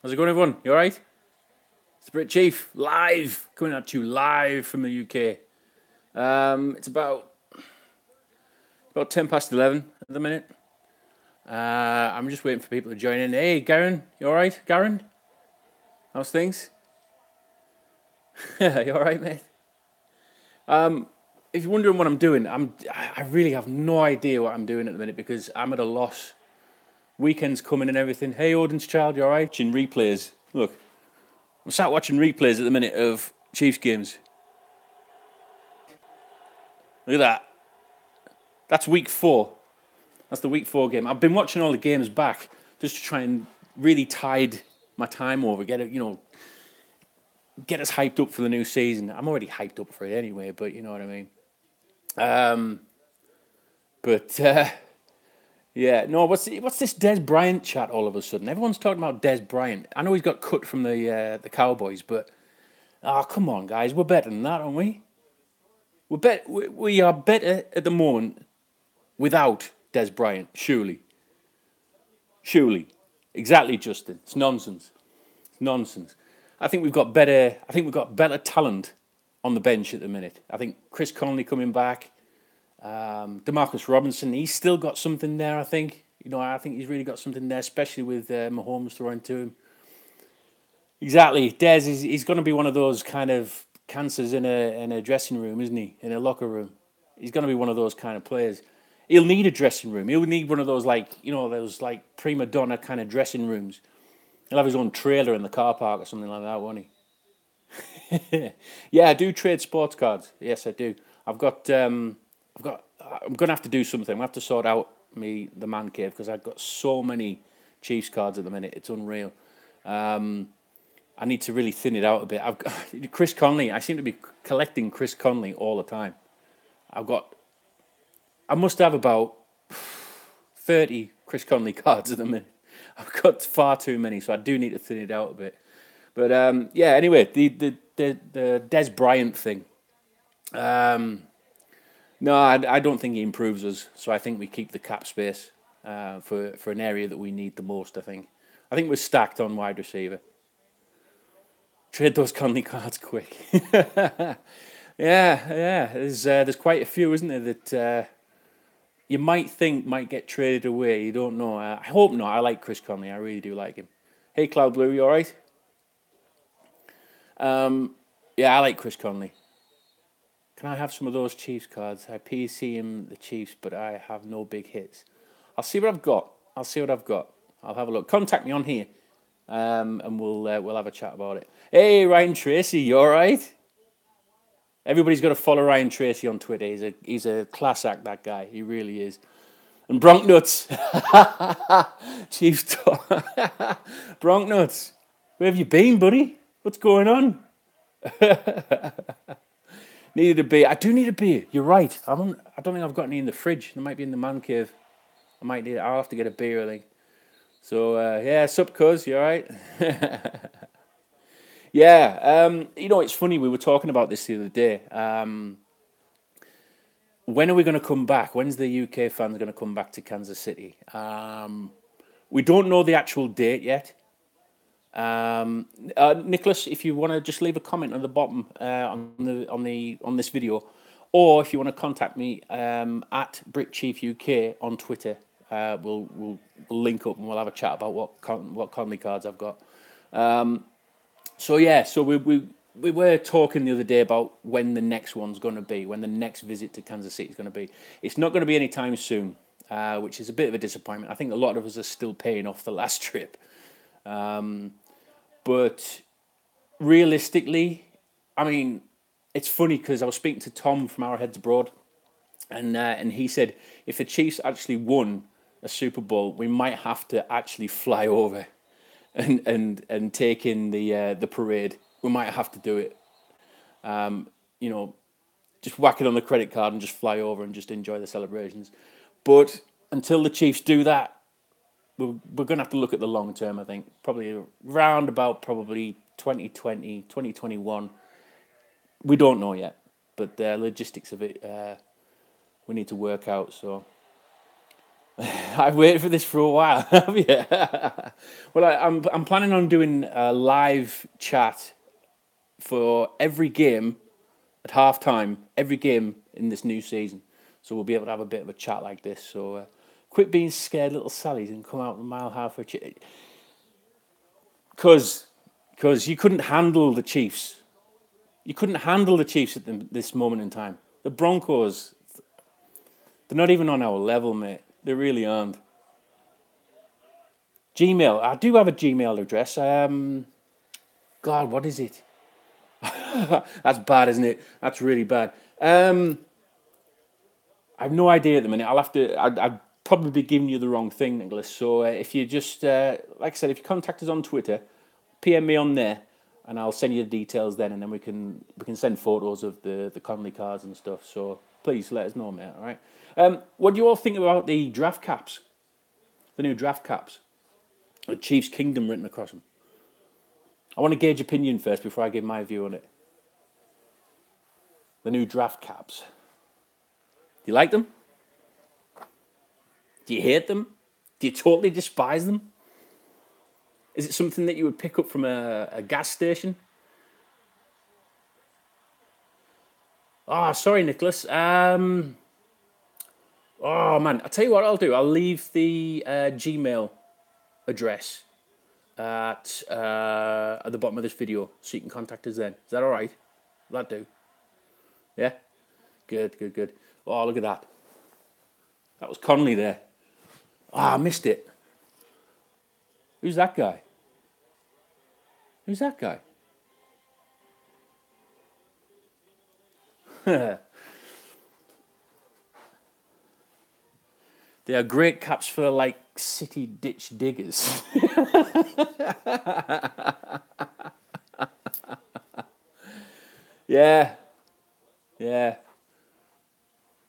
How's it going, everyone? You all right? It's the Brit Chief, live, coming at you live from the UK. It's about 10 past 11 at the minute. I'm just waiting for people to join in. Hey, Garen, you all right? Garen, how's things? You all right, mate? If you're wondering what I'm doing, I really have no idea what I'm doing at the minute because I'm at a loss. Weekend's coming and everything. Hey, Odin's child, you all right? Watching replays. Look, I'm sat watching replays at the minute of Chiefs games. Look at that. That's week 4. That's the week 4 game. I've been watching all the games back just to try and really tide my time over, get us hyped up for the new season. I'm already hyped up for it anyway, but you know what I mean. Um, but yeah, no. What's this Des Bryant chat all of a sudden? Everyone's talking about Des Bryant. I know he's got cut from the Cowboys, but come on, guys, we're better than that, aren't we? We are better at the moment without Des Bryant. Surely, exactly, Justin. It's nonsense. It's nonsense. I think we've got better talent on the bench at the minute. I think Chris Conley coming back, Demarcus Robinson. He's still got something there. I think he's really got something there, especially with Mahomes throwing to him. Exactly, Des is he's going to be one of those kind of cancers in a dressing room, isn't he? In a locker room, he's going to be one of those kind of players. He'll need a dressing room. He'll need one of those those like prima donna kind of dressing rooms. He'll have his own trailer in the car park or something like that, won't he? Yeah, I do trade sports cards. Yes, I do. I've got. I'm gonna have to do something. I have to sort out the man cave because I've got so many Chiefs cards at the minute. It's unreal. Um, I need to really thin it out a bit. I've got Chris Conley. I seem to be collecting Chris Conley all the time. I've got. I must have about 30 Chris Conley cards at the minute. I've got far too many, so I do need to thin it out a bit. But yeah, anyway, the Des Bryant thing. Um, no, I don't think he improves us. So I think we keep the cap space for an area that we need the most. I think we're stacked on wide receiver. Trade those Conley cards quick. Yeah. There's quite a few, isn't there, that you might think might get traded away. You don't know. I hope not. I like Chris Conley. I really do like him. Hey, Cloud Blue, you all right? Yeah, I like Chris Conley. Can I have some of those Chiefs cards? I PC him the Chiefs, but I have no big hits. I'll see what I've got. I'll have a look. Contact me on here, and we'll have a chat about it. Hey, Ryan Tracy, you all right? Everybody's got to follow Ryan Tracy on Twitter. He's a class act. That guy, he really is. And Bronk Nuts, Chiefs talk. Bronk Nuts, where have you been, buddy? What's going on? Needed a beer. I do need a beer. You're right. I don't think I've got any in the fridge. There might be in the man cave. I'll have to get a beer, I think. So yeah, sup, cuz, you all right? Yeah. It's funny. We were talking about this the other day. When are we going to come back? When's the UK fans going to come back to Kansas City? We don't know the actual date yet. Nicholas, if you want to just leave a comment on the bottom on this video, or if you want to contact me at BritChiefUK on Twitter, we'll link up and we'll have a chat about what Conley cards I've got. So we were talking the other day about when the next one's going to be, when the next visit to Kansas City is going to be. It's not going to be anytime soon, which is a bit of a disappointment. I think a lot of us are still paying off the last trip. But realistically, I mean, it's funny because I was speaking to Tom from Our Heads Abroad, and he said if the Chiefs actually won a Super Bowl, we might have to actually fly over and take in the parade. We might have to do it. You know, just whack it on the credit card and just fly over and just enjoy the celebrations. But until the Chiefs do that, we're going to have to look at the long term, I think. Probably around about 2020, 2021. We don't know yet. But the logistics of it, we need to work out. So I've waited for this for a while, have you? Well, I'm planning on doing a live chat for every game at half time, every game in this new season. So we'll be able to have a bit of a chat like this. So quit being scared little Sallies and come out a mile halfway. Because you couldn't handle the Chiefs. You couldn't handle the Chiefs at this moment in time. The Broncos, they're not even on our level, mate. They really aren't. Gmail. I do have a Gmail address. God, what is it? That's bad, isn't it? That's really bad. I have no idea at the minute. I'd probably be giving you the wrong thing, Nicholas. So if you just, like I said, if you contact us on Twitter, PM me on there, and I'll send you the details then, and then we can send photos of the Conley cards and stuff. So please let us know, mate. All right. What do you all think about the draft caps? The new draft caps, the Chiefs Kingdom written across them. I want to gauge opinion first before I give my view on it. The new draft caps. Do you like them? Do you hate them? Do you totally despise them? Is it something that you would pick up from a gas station? Oh, sorry, Nicholas. Oh, man. I'll tell you what I'll do. I'll leave the Gmail address at the bottom of this video so you can contact us then. Is that all right? Will that do? Yeah? Good. Oh, look at that. That was Conley there. I missed it. Who's that guy? Who's that guy? They are great caps for like city ditch diggers. Yeah.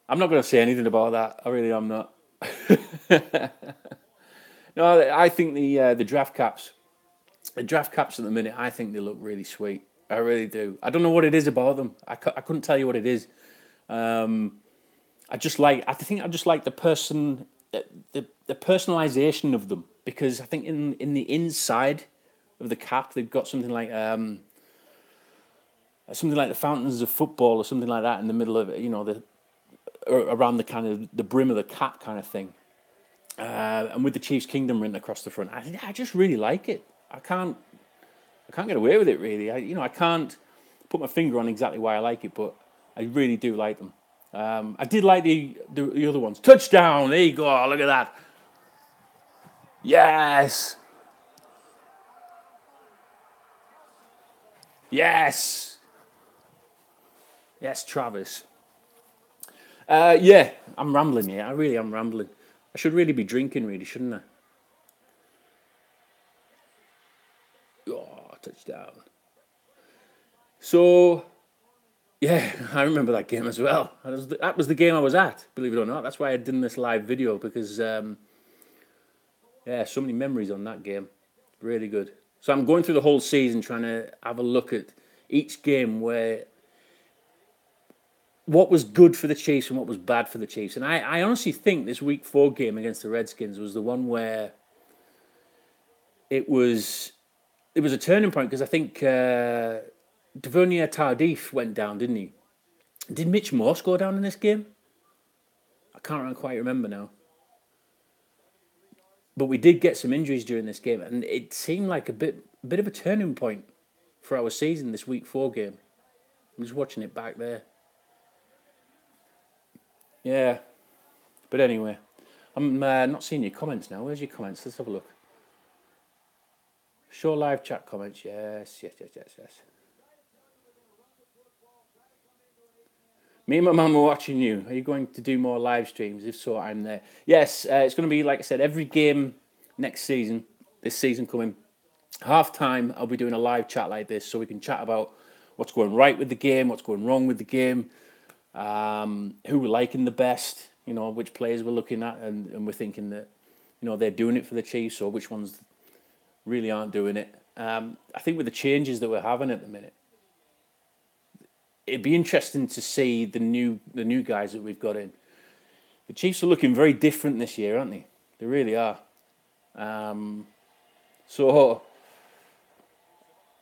I'm not going to say anything about that. I really am not. No, I think the draft caps at the minute, I think they look really sweet. I really do. I don't know what it is about them. I couldn't tell you what it is. I think I just like the personalization of them, because I think in the inside of the cap they've got something like the fountains of football or something like that in the middle of it. You know, around the kind of the brim of the cap kind of thing. And with the Chiefs Kingdom written across the front, I just really like it. I can't get away with it, really. I can't put my finger on exactly why I like it, but I really do like them. I did like the other ones. Touchdown! There you go. Look at that. Yes, Travis. Yeah, I'm rambling here. I really am rambling. I should really be drinking, really, shouldn't I? Oh, touchdown. So, yeah, I remember that game as well. That was the game I was at, believe it or not. That's why I did this live video, because, so many memories on that game. Really good. So I'm going through the whole season trying to have a look at each game where what was good for the Chiefs and what was bad for the Chiefs. And I honestly think this Week 4 game against the Redskins was the one where it was a turning point, because I think Devernier Tardif went down, didn't he? Did Mitch Morse go down in this game? I can't quite remember now. But we did get some injuries during this game, and it seemed like a bit of a turning point for our season, this Week 4 game. I'm just watching it back there. Yeah. But anyway, I'm not seeing your comments now. Where's your comments? Let's have a look. Show live chat comments. Yes. Me and my mum are watching you. Are you going to do more live streams? If so, I'm there. Yes, it's going to be, like I said, every game next season, this season coming. Half time, I'll be doing a live chat like this, so we can chat about what's going right with the game, what's going wrong with the game, who we're liking the best, which players we're looking at, and we're thinking that, they're doing it for the Chiefs, or which ones really aren't doing it. I think with the changes that we're having at the minute, it'd be interesting to see the new guys that we've got in. The Chiefs are looking very different this year, aren't they? They really are. Um, so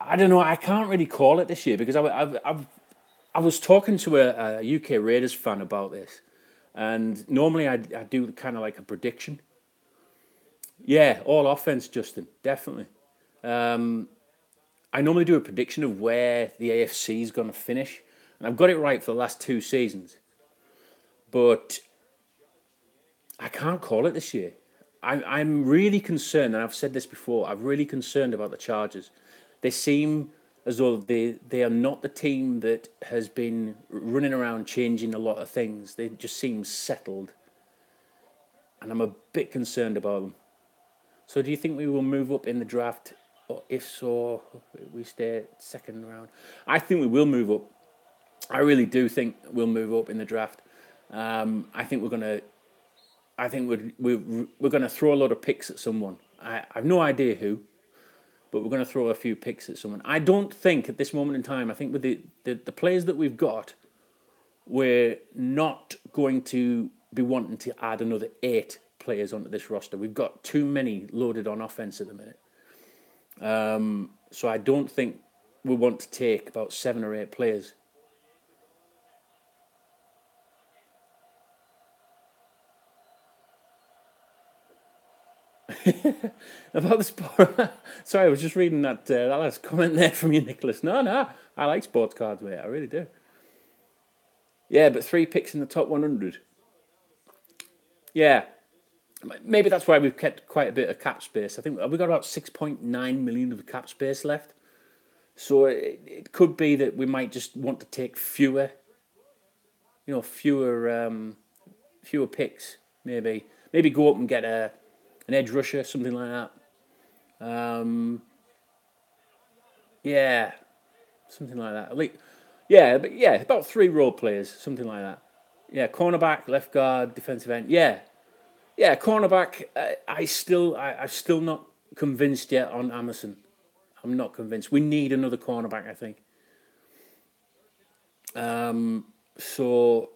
I don't know. I can't really call it this year because I was talking to a UK Raiders fan about this, and normally I do kind of like a prediction. Yeah, all offense, Justin, definitely. Um, I normally do a prediction of where the AFC is going to finish, and I've got it right for the last 2 seasons, but I can't call it this year. I'm really concerned, and I've said this before. I'm really concerned about the Chargers. They seem as though they are not the team that has been running around changing a lot of things. They just seem settled, and I'm a bit concerned about them. So, do you think we will move up in the draft? Or if so, we stay second round. I think we will move up. I really do think we'll move up in the draft. I think we're gonna. I think we're gonna throw a lot of picks at someone. I've no idea who, but we're gonna throw a few picks at someone. I don't think at this moment in time. I think with the players that we've got, we're not going to be wanting to add another 8 players onto this roster. We've got too many loaded on offense at the minute. So I don't think we want to take about 7 or 8 players. About the sport. Sorry, I was just reading that last comment there from you, Nicholas. No, I like sports cards, mate. I really do. Yeah, but 3 picks in the top 100. Yeah, maybe that's why we've kept quite a bit of cap space. I think we've got about 6.9 million of cap space left. So it could be that we might just want to take fewer picks. Maybe go up and get an edge rusher, something like that. Um, yeah, something like that. Yeah, about 3 role players, something like that. Yeah, cornerback, left guard, defensive end. Yeah, cornerback. I'm still not convinced yet on Amazon. I'm not convinced. We need another cornerback, I think. So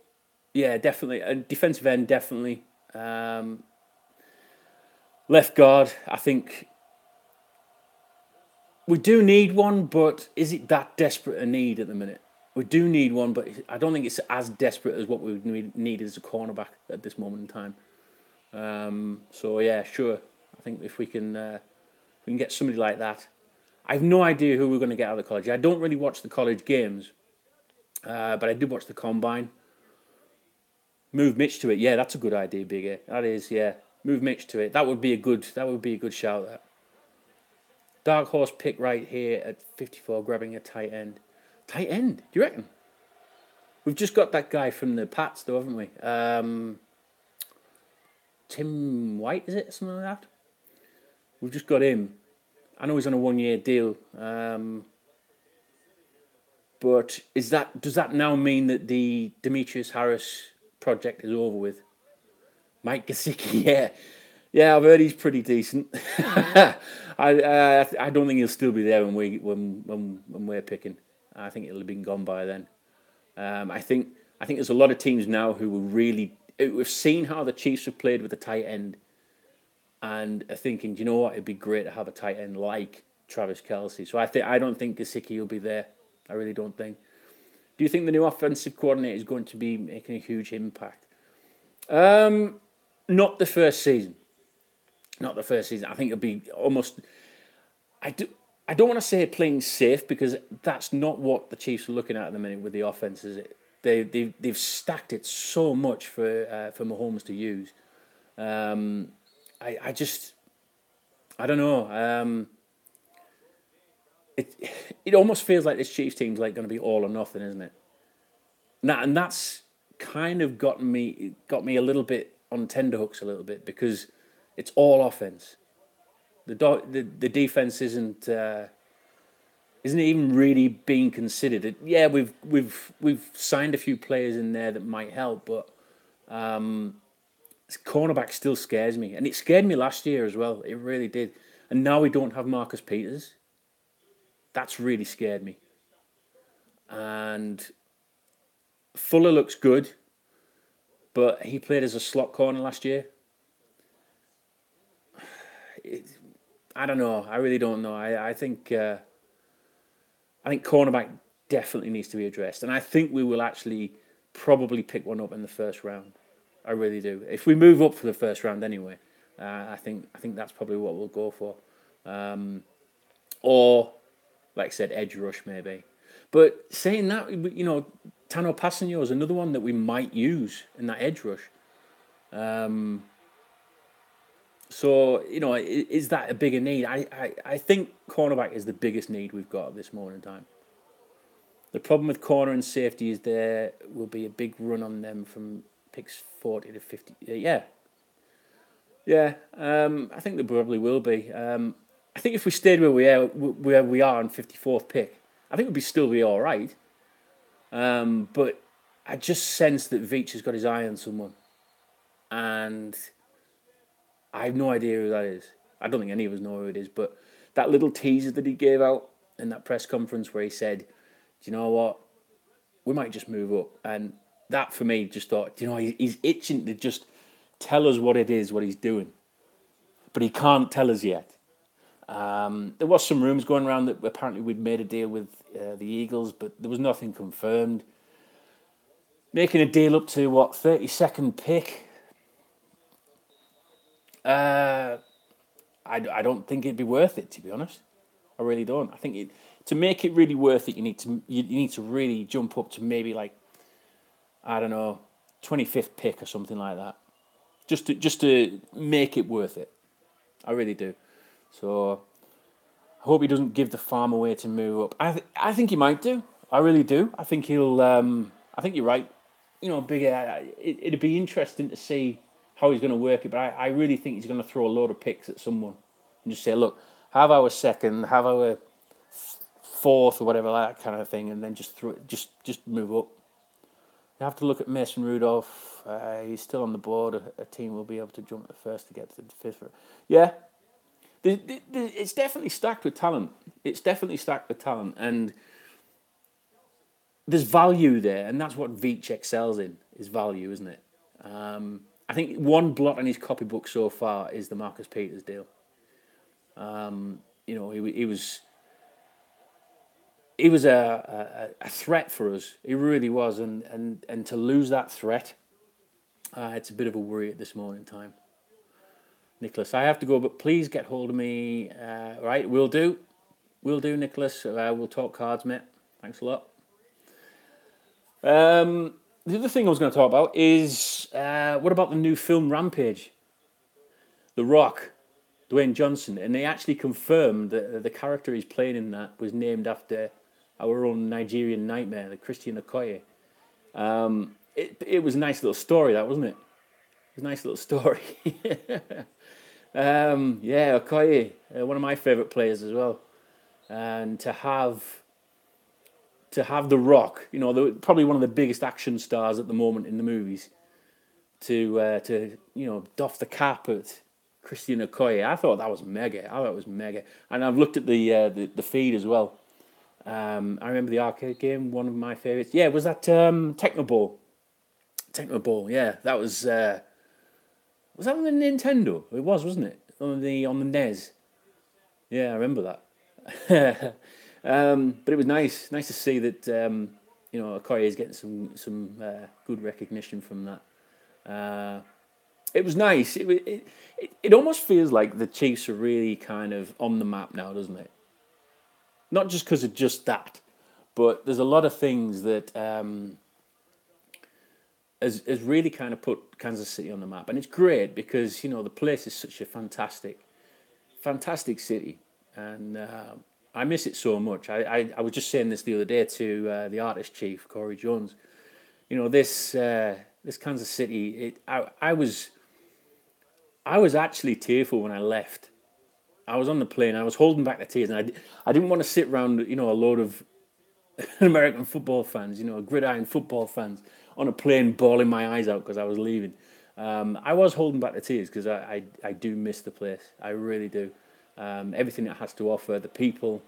yeah, definitely. Defensive end, definitely. Um, Left guard, I think we do need one, but is it that desperate a need at the minute? We do need one, but I don't think it's as desperate as what we would need as a cornerback at this moment in time. So yeah, sure. I think if we can get somebody like that. I have no idea who we're going to get out of the college. I don't really watch the college games, but I did watch the combine. Move Mitch to it. Yeah, that's a good idea, Big A. That is, yeah. Move Mitch to it. That would be a good. That would be a good shout. That dark horse pick right here at 54, grabbing a tight end. Tight end? Do you reckon? We've just got that guy from the Pats, though, haven't we? Tim White, is it something like that? We've just got him. I know he's on a 1 year deal, but does that now mean that the Demetrius Harris project is over with? Mike Gesicki, yeah, I've heard he's pretty decent. I don't think he'll still be there when we're picking. I think it'll have been gone by then. I think there's a lot of teams now who have seen how the Chiefs have played with the tight end and are thinking, do you know what, it'd be great to have a tight end like Travis Kelce. So I don't think Gesicki will be there. I really don't think. Do you think the new offensive coordinator is going to be making a huge impact? Not the first season. Not the first season. I think it'll be almost. I do. I don't want to say playing safe because that's not what the Chiefs are looking at the minute with the offense. Is it? They've stacked it so much for Mahomes to use. Um, I just I don't know. It it almost feels like this Chiefs team's like going to be all or nothing, isn't it? And that's kind of got me a little bit on tenderhooks a little bit because it's all offense. The defense isn't even really being considered. Yeah, we've signed a few players in there that might help, but cornerback still scares me, and it scared me last year as well. It really did. And now we don't have Marcus Peters. That's really scared me. And Fuller looks good, but he played as a slot corner last year. I don't know. I really don't know. I think cornerback definitely needs to be addressed, and I think we will actually probably pick one up in the first round. I really do. If we move up for the first round anyway, I think that's probably what we'll go for. Or, like I said, edge rush maybe. But saying that, Tano Passanio is another one that we might use in that edge rush. So, is that a bigger need? I think cornerback is the biggest need we've got at this moment in time. The problem with corner and safety is there will be a big run on them from picks 40 to 50. Yeah. I think there probably will be. I think if we stayed where we are on 54th pick, I think we'd still be all right. But I just sense that Veach has got his eye on someone. And I have no idea who that is. I don't think any of us know who it is, but that little teaser that he gave out in that press conference where he said, "Do you know what? We might just move up." And that for me just thought, he's itching to just tell us what it is, what he's doing. But he can't tell us yet. There was some rumors going around that apparently we'd made a deal with the Eagles, but there was nothing confirmed. Making a deal up to, 32nd pick? I don't think it'd be worth it, to be honest. I really don't. I think to make it really worth it, you need to really jump up to maybe like, I don't know, 25th pick or something like that, just to make it worth it. I really do. So I hope he doesn't give the farm away to move up. I think he might do. I really do. I think he'll. I think you're right. It'd be interesting to see how he's going to work it, but I really think he's going to throw a load of picks at someone and just say, look, have our second, have our fourth or whatever, that kind of thing, and then just move up. You have to look at Mason Rudolph. He's still on the board. A team will be able to jump at first to get to the fifth. Yeah, it's definitely stacked with talent. And there's value there, and that's what Veach excels in, is value, isn't it? I think one blot on his copybook so far is the Marcus Peters deal. He was a threat for us. He really was, and to lose that threat, it's a bit of a worry at this moment in time. Nicholas, I have to go, but please get hold of me. Right, we'll do, Nicholas. We'll talk cards, mate. Thanks a lot. The other thing I was going to talk about is what about the new film Rampage? The Rock, Dwayne Johnson, and they actually confirmed that the character he's playing in that was named after our own Nigerian nightmare, the Christian Okoye. It was a nice little story, that, wasn't it? It was a nice little story. Okoye, one of my favourite players as well, and to have The Rock, probably one of the biggest action stars at the moment in the movies, to doff the cap at Christian Okoye. I thought that was mega. And I've looked at the feed as well. I remember the arcade game, one of my favourites. Yeah, was that Techno Ball? Techno Ball, yeah. That was that on the Nintendo? It was, wasn't it? On the NES. Yeah, I remember that. But it was nice to see that Okoye is getting some good recognition from that. It was nice. It almost feels like the Chiefs are really kind of on the map now, doesn't it? Not just because of just that, but there's a lot of things that has really kind of put Kansas City on the map, and it's great because the place is such a fantastic city, and I miss it so much. I was just saying this the other day to the artist chief, Corey Jones. This Kansas City. I was actually tearful when I left. I was on the plane. I was holding back the tears, and I didn't want to sit around a load of American football fans, gridiron football fans on a plane, bawling my eyes out because I was leaving. I was holding back the tears because I do miss the place. I really do. Everything it has to offer, the people,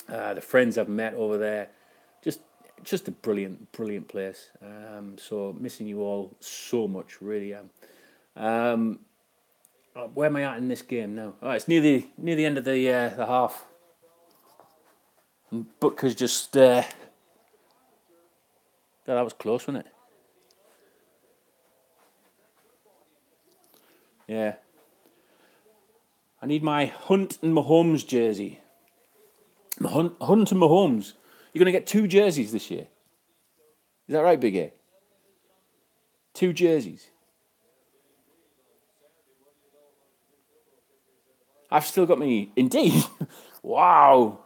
the friends I've met over there, just a brilliant place. So missing you all so much, really am. Where am I at in this game now? Oh, it's near the end of the half. And Butker's just that was close, wasn't it? Yeah. I need my Hunt and Mahomes jersey. Hunt and Mahomes. You're going to get two jerseys this year. Is that right, Big A? Two jerseys. I've still got me. Indeed. Wow.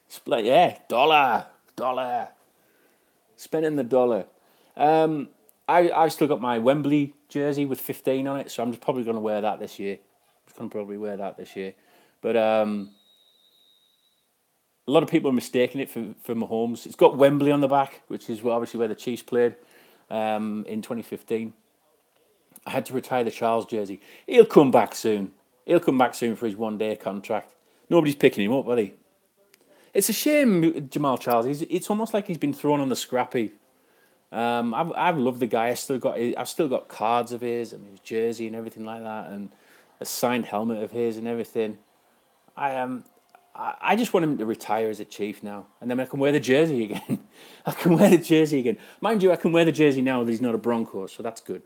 Split. Yeah. Dollar. Spending the dollar. I've still got my Wembley jersey with 15 on it, so I'm just probably going to wear that this year. But a lot of people are mistaking it for Mahomes. It's got Wembley on the back, which is obviously where the Chiefs played in 2015. I had to retire the Charles jersey. He'll come back soon. He'll come back soon for his one-day contract. Nobody's picking him up, are they? It's a shame, Jamal Charles. It's almost like he's been thrown on the scrappy. I've loved the guy. I've still got cards of his and his jersey and everything like that, and a signed helmet of his and everything. I just want him to retire as a Chief now, and then I can wear the jersey again. I can wear the jersey again, mind you. I can wear the jersey now that he's not a Bronco, so that's good.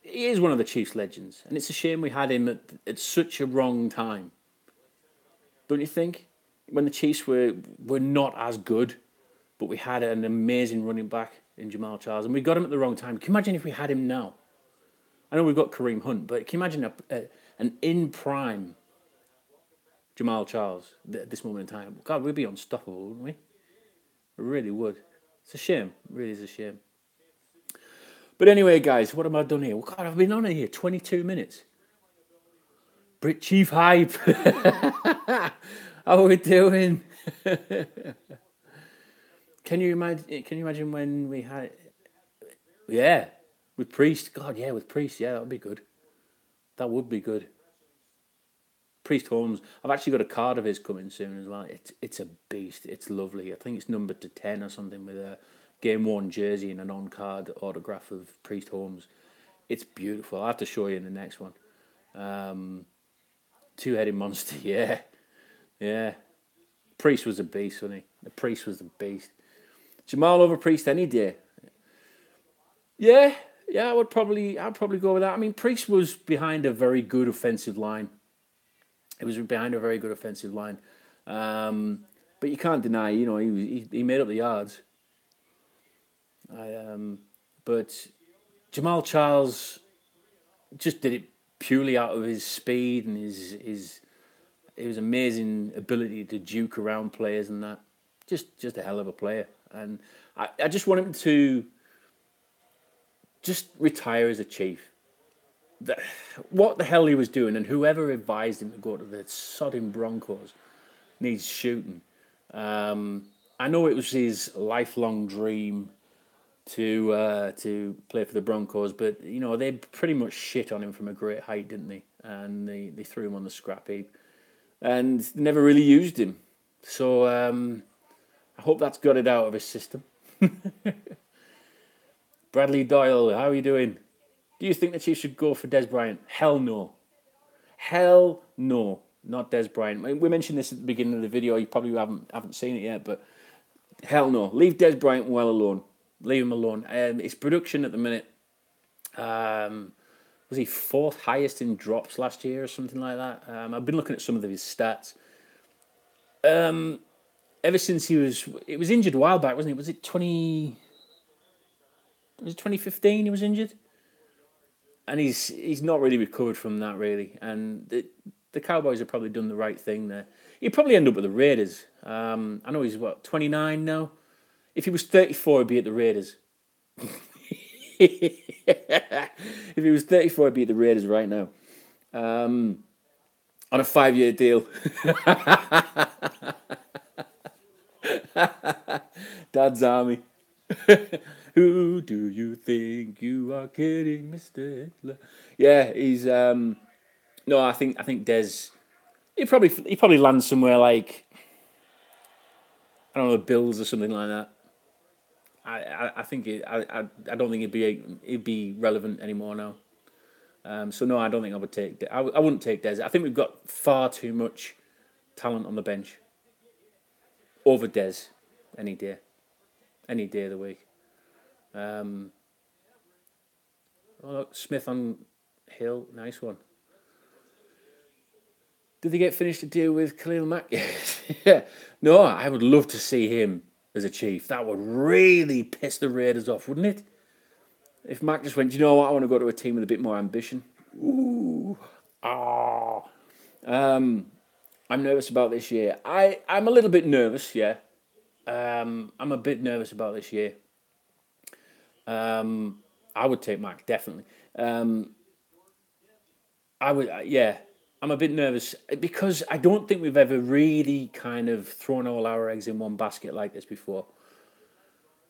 He is one of the Chiefs' legends, and it's a shame we had him at such a wrong time. Don't you think? When the Chiefs were not as good, but we had an amazing running back in Jamal Charles, and we got him at the wrong time. Can you imagine if we had him now? I know we've got Kareem Hunt, but can you imagine an in prime Jamal Charles at this moment in time? God, we'd be unstoppable, wouldn't we? We really would. It's a shame. It really is a shame. But anyway, guys, what have I done here? Well, God, I've been on here 22 minutes. Brit Chief hype. How are we doing? Can you imagine when we had? Yeah, with Priest. God, yeah, with Priest. Yeah, that would be good. That would be good. Priest Holmes. I've actually got a card of his coming soon as well. It's a beast. It's lovely. I think it's numbered to 10 or something with a game worn jersey and an on card autograph of Priest Holmes. It's beautiful. I'll have to show you in the next one. Two-headed monster. Yeah. Priest was a beast, wasn't he? The Priest was the beast. Jamal over Priest any day. Yeah, I'd probably go with that. I mean, Priest was behind a very good offensive line. It was behind a very good offensive line, but you can't deny, he made up the yards. But Jamal Charles just did it purely out of his speed and his amazing ability to juke around players and that. Just a hell of a player, and I just want him to just retire as a Chief. What the hell he was doing, and whoever advised him to go to the sodding Broncos needs shooting. I know it was his lifelong dream to play for the Broncos, but they pretty much shit on him from a great height, didn't they? And they threw him on the scrap heap and never really used him. So I hope that's got it out of his system. Bradley Doyle, how are you doing? Do you think the Chiefs should go for Des Bryant? Hell no. Hell no. Not Des Bryant. We mentioned this at the beginning of the video. You probably haven't seen it yet, but hell no. Leave Des Bryant well alone. Leave him alone. His production at the minute, was he fourth highest in drops last year or something like that? I've been looking at some of his stats. Ever since he was injured a while back, wasn't he? Was it 2015 he was injured? And he's not really recovered from that, really. And the Cowboys have probably done the right thing there. He'd probably end up with the Raiders. I know he's, 29 now? If he was 34, he'd be at the Raiders. If he was 34, he'd be at the Raiders right now. On a 5-year deal. Dad's Army. Who do you think you are kidding, Mr. Hitler? Yeah, he's no, I think Des he probably lands somewhere like, I don't know, the Bills or something like that. I think I don't think he'd be relevant anymore now. So no, I don't think I would take. I wouldn't take Des. I think we've got far too much talent on the bench over Des any day of the week. Um, oh look, Smith on Hill, nice one. Did they get finished to deal with Khalil Mack? Yeah. No, I would love to see him as a chief. That would really piss the Raiders off, wouldn't it? If Mack just went, "Do you know what? I want to go to a team with a bit more ambition." Ooh. Ah. Um, I'm nervous about this year. I'm a little bit nervous, yeah. I'm a bit nervous about this year. I would take Mac definitely. Um, I would, yeah. I'm a bit nervous because I don't think we've ever really kind of thrown all our eggs in one basket like this before.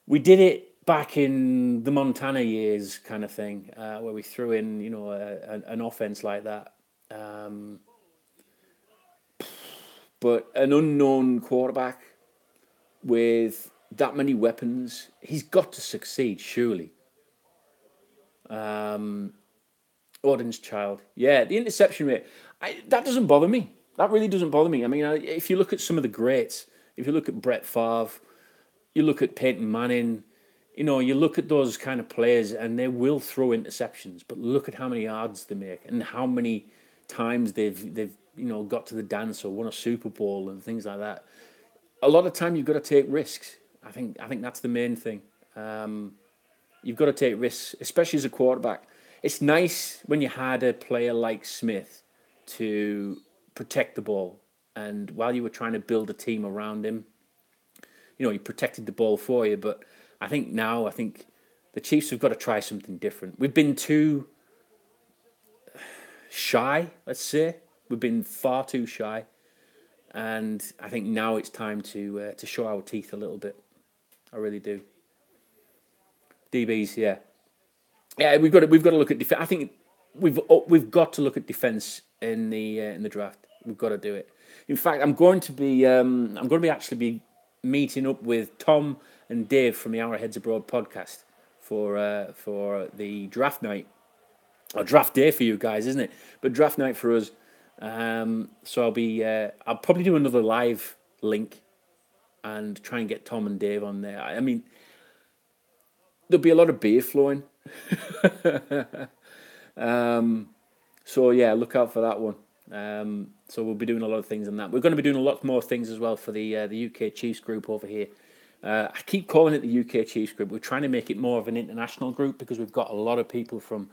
We did it back in the Montana years, kind of thing, where we threw in, an offense like that. Um, but an unknown quarterback with that many weapons, he's got to succeed, surely. Odin's child. Yeah, the interception rate. That doesn't bother me. That really doesn't bother me. I mean, if you look at some of the greats, if you look at Brett Favre, you look at Peyton Manning, you look at those kind of players and they will throw interceptions, but look at how many yards they make and how many times they've got to the dance or won a Super Bowl and things like that. A lot of time you've got to take risks. I think that's the main thing. You've got to take risks, especially as a quarterback. It's nice when you had a player like Smith to protect the ball, and while you were trying to build a team around him, he protected the ball for you. But I think the Chiefs have got to try something different. We've been too shy, let's say. We've been far too shy, and I think now it's time to show our teeth a little bit. I really do. DBs, yeah. Yeah, we've got to look at defense. I think we've got to look at defense in the draft. We've got to do it. In fact, I'm going to be actually be meeting up with Tom and Dave from the Our Heads Abroad podcast for the draft night or draft day for you guys, isn't it? But draft night for us. So I'll probably do another live link and try and get Tom and Dave on there. I mean, there'll be a lot of beer flowing. So yeah, look out for that one. So we'll be doing a lot of things on that. We're going to be doing a lot more things as well for the UK Chiefs group over here. I keep calling it the UK Chiefs group. We're trying to make it more of an international group because we've got a lot of people from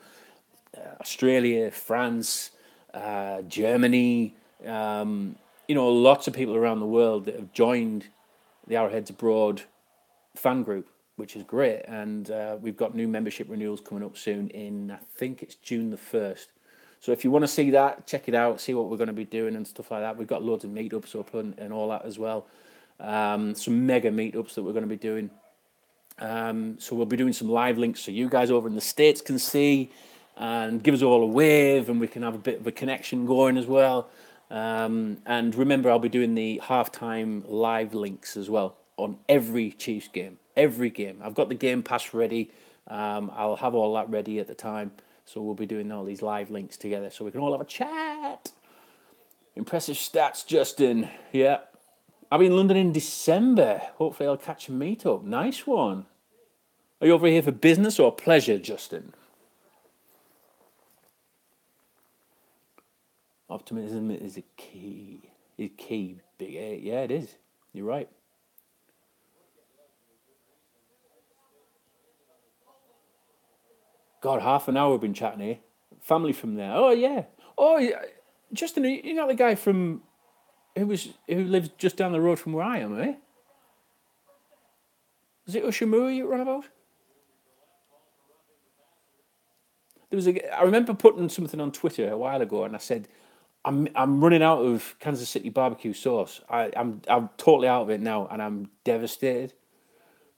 Australia, France, Germany. Lots of people around the world that have joined the Our Heads Abroad fan group, which is great. And we've got new membership renewals coming up soon I think it's June the 1st. So if you want to see that, check it out, see what we're going to be doing and stuff like that. We've got loads of meetups up and all that as well. Some mega meetups that we're going to be doing. So we'll be doing some live links so you guys over in the States can see and give us all a wave and we can have a bit of a connection going as well. And remember, I'll be doing the halftime live links as well on every Chiefs game. Every game. I've got the Game Pass ready. I'll have all that ready at the time. So we'll be doing all these live links together so we can all have a chat. Impressive stats, Justin. Yeah. I'll be in London in December. Hopefully I'll catch a meet-up. Nice one. Are you over here for business or pleasure, Justin? Optimism is a key. Is key. Big A. Yeah, it is. You're right. God, half an hour we've been chatting here. Family from there. Oh yeah. Oh, yeah. Justin, you're not the guy from who lives just down the road from where I am, eh? Was it Ushimura you were on about? I remember putting something on Twitter a while ago, and I said, I'm running out of Kansas City barbecue sauce. I'm totally out of it now, and I'm devastated.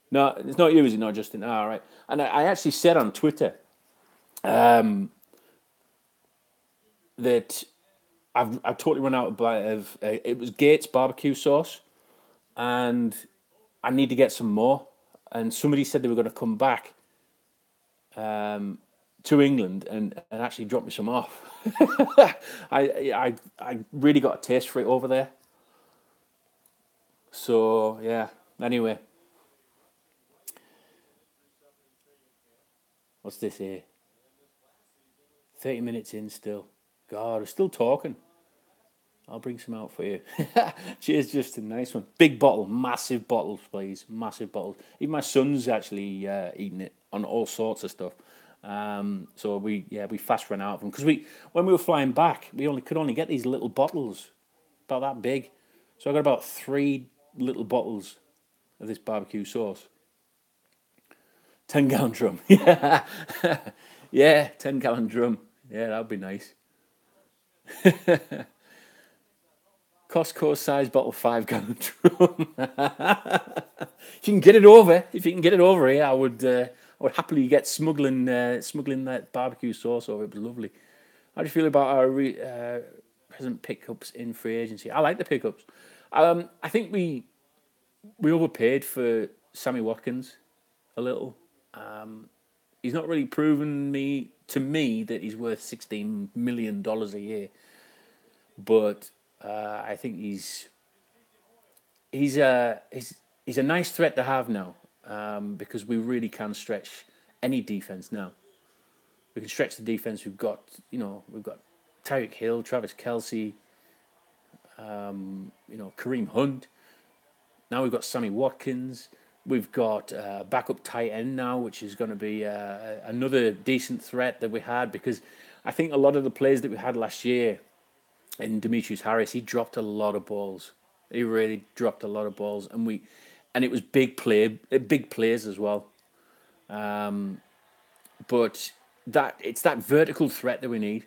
No, it's not you, is it? Not Justin. All right. And I actually said on Twitter that I've totally run out of it was Gates barbecue sauce, and I need to get some more. And somebody said they were going to come back, to England and actually dropped me some off. I really got a taste for it over there. So yeah. Anyway, what's this here? 30 minutes in still. God, we're still talking. I'll bring some out for you. Cheers, Justin. Nice one. Big bottle, massive bottles, please. Massive bottles. Even my son's actually eating it on all sorts of stuff. So we fast ran out of them because when we were flying back, we could only get these little bottles, about that big. So I got about 3 little bottles of this barbecue sauce. 10-gallon drum. Yeah, yeah, 10-gallon drum. Yeah, that'd be nice. Costco size bottle, 5-gallon drum. If you can get it over, here, I would happily get smuggling that barbecue sauce over. It was lovely. How do you feel about our present pickups in free agency? I like the pickups. I think we overpaid for Sammy Watkins a little. He's not really proven to me that he's worth $16 million a year, but I think he's a nice threat to have now, because we really can stretch any defense now. We can stretch the defense. We've got Tyreek Hill, Travis Kelce, Kareem Hunt. Now we've got Sammy Watkins. We've got backup tight end now, which is going to be another decent threat that we had, because I think a lot of the plays that we had last year in Demetrius Harris, he dropped a lot of balls. He really dropped a lot of balls, and it was big plays as well. But it's that vertical threat that we need.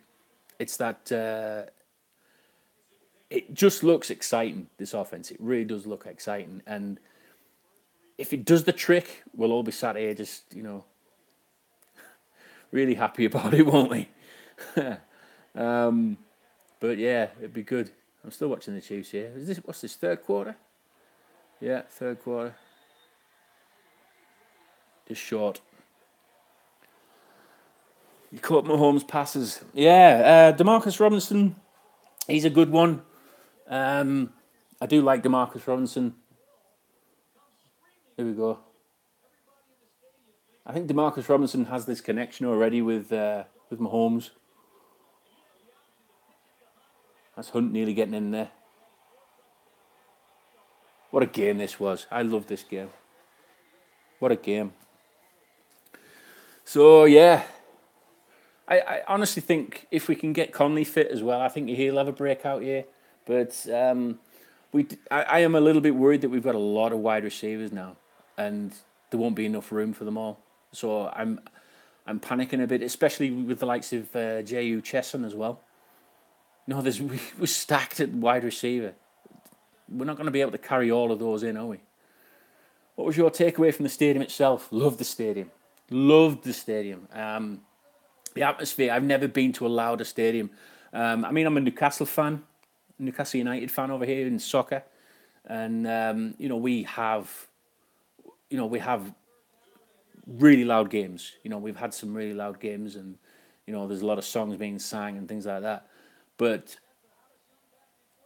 It's that it just looks exciting, this offense. It really does look exciting, and if it does the trick, we'll all be sat here just, really happy about it, won't we? But yeah, it'd be good. I'm still watching the Chiefs here. What's this, third quarter? Yeah, third quarter. Just short. You caught Mahomes' passes. Yeah, DeMarcus Robinson, he's a good one. I do like DeMarcus Robinson. Here we go. I think DeMarcus Robinson has this connection already with Mahomes. That's Hunt nearly getting in there. What a game this was. I love this game. What a game. So, yeah. I honestly think if we can get Conley fit as well, I think he'll have a breakout year. But I am a little bit worried that we've got a lot of wide receivers now, and there won't be enough room for them all. So I'm panicking a bit, especially with the likes of J.U. Chesson as well. No, we're stacked at wide receiver. We're not going to be able to carry all of those in, are we? What was your takeaway from the stadium itself? Loved the stadium. Loved the stadium. The atmosphere. I've never been to a louder stadium. I'm a Newcastle fan, Newcastle United fan over here in soccer, and we have really loud games. We've had some really loud games, and there's a lot of songs being sang and things like that. But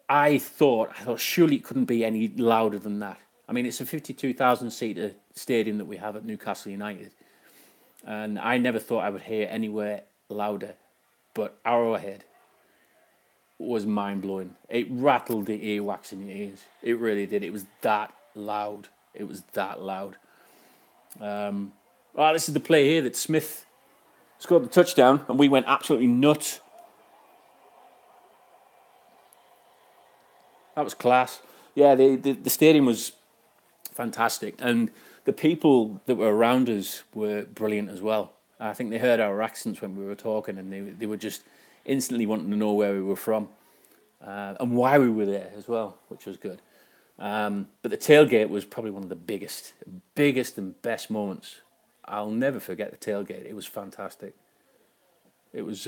I thought surely it couldn't be any louder than that. I mean, it's a 52,000-seater stadium that we have at Newcastle United, and I never thought I would hear anywhere louder. But Arrowhead was mind-blowing. It rattled the earwax in your ears. It really did. It was that loud. This is the play here that Smith scored the touchdown, and we went absolutely nuts. That was class. Yeah, the stadium was fantastic, and the people that were around us were brilliant as well. I think they heard our accents when we were talking, and they were just instantly wanting to know where we were from and why we were there as well, which was good. But the tailgate was probably one of the biggest and best moments. I'll never forget the tailgate. It was fantastic. It was,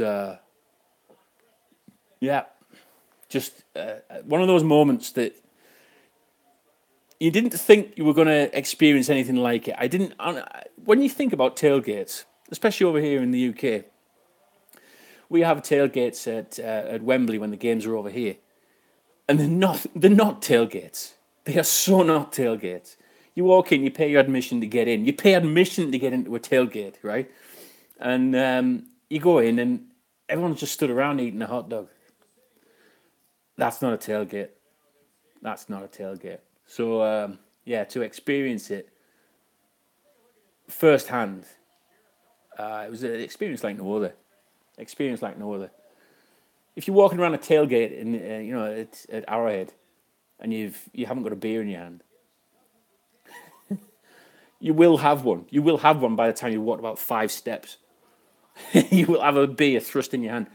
just one of those moments that you didn't think you were going to experience anything like it. When you think about tailgates, especially over here in the UK, we have tailgates at Wembley when the games are over here, and they're not tailgates. They are so not tailgates. You walk in, you pay your admission to get in. You pay admission to get into a tailgate, right? And you go in, and everyone's just stood around eating a hot dog. That's not a tailgate. That's not a tailgate. So yeah, to experience it firsthand, it was an experience like no other. Experience like no other. If you're walking around a tailgate in at Arrowhead, and you haven't got a beer in your hand, you will have one. You will have one by the time you walk about 5 steps. You will have a beer thrust in your hand.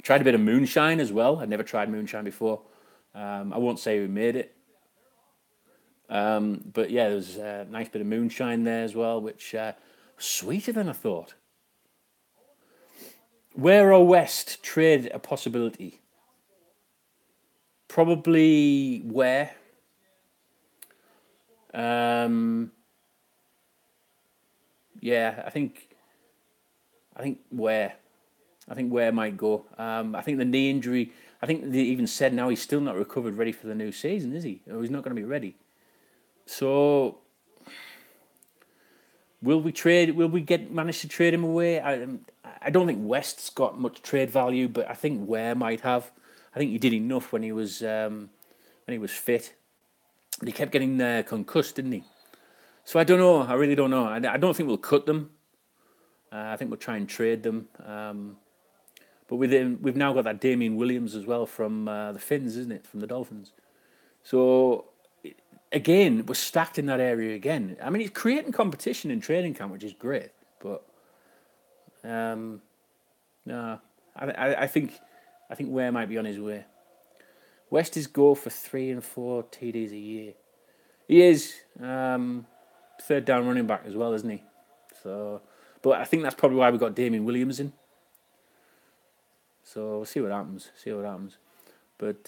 Tried a bit of moonshine as well. I'd never tried moonshine before. I won't say who made it. But yeah, there was a nice bit of moonshine there as well, which was sweeter than I thought. Where or West trade a possibility? Probably where. Yeah, I think where. I think where might go. I think the knee injury. I think they even said now he's still not recovered, ready for the new season, is he? Or he's not going to be ready. So, will we manage to trade him away? I don't think West's got much trade value, but I think Ware might have. I think he did enough when he was fit. But he kept getting concussed, didn't he? So I don't know. I really don't know. I don't think we'll cut them. I think we'll try and trade them. But we've now got that Damien Williams as well from the Finns, isn't it? From the Dolphins. So again, we're stacked in that area again. I mean, it's creating competition in training camp, which is great. But no, I think Ware might be on his way. West is go for 3 and 4 TDs a year. He is third down running back as well, isn't he? So, but I think that's probably why we got Damien Williams in. So we'll see what happens. But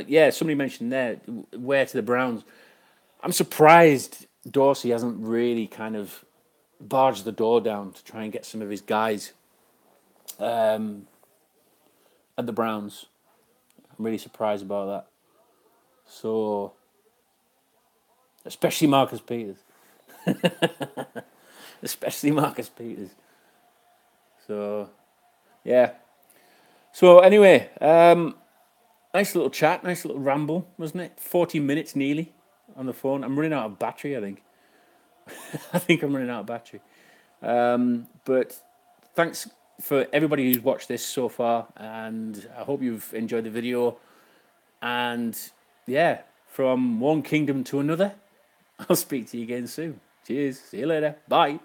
yeah, somebody mentioned there Ware to the Browns. I'm surprised Dorsey hasn't really kind of barged the door down to try and get some of his guys at the Browns. I'm really surprised about that. So, especially Marcus Peters. So, yeah. So anyway, nice little chat, nice little ramble, wasn't it? 40 minutes nearly on the phone. I'm running out of battery, I think. I think I'm running out of battery. But thanks for everybody who's watched this so far, and I hope you've enjoyed the video. And yeah, from one kingdom to another, I'll speak to you again soon. Cheers. See you later. Bye.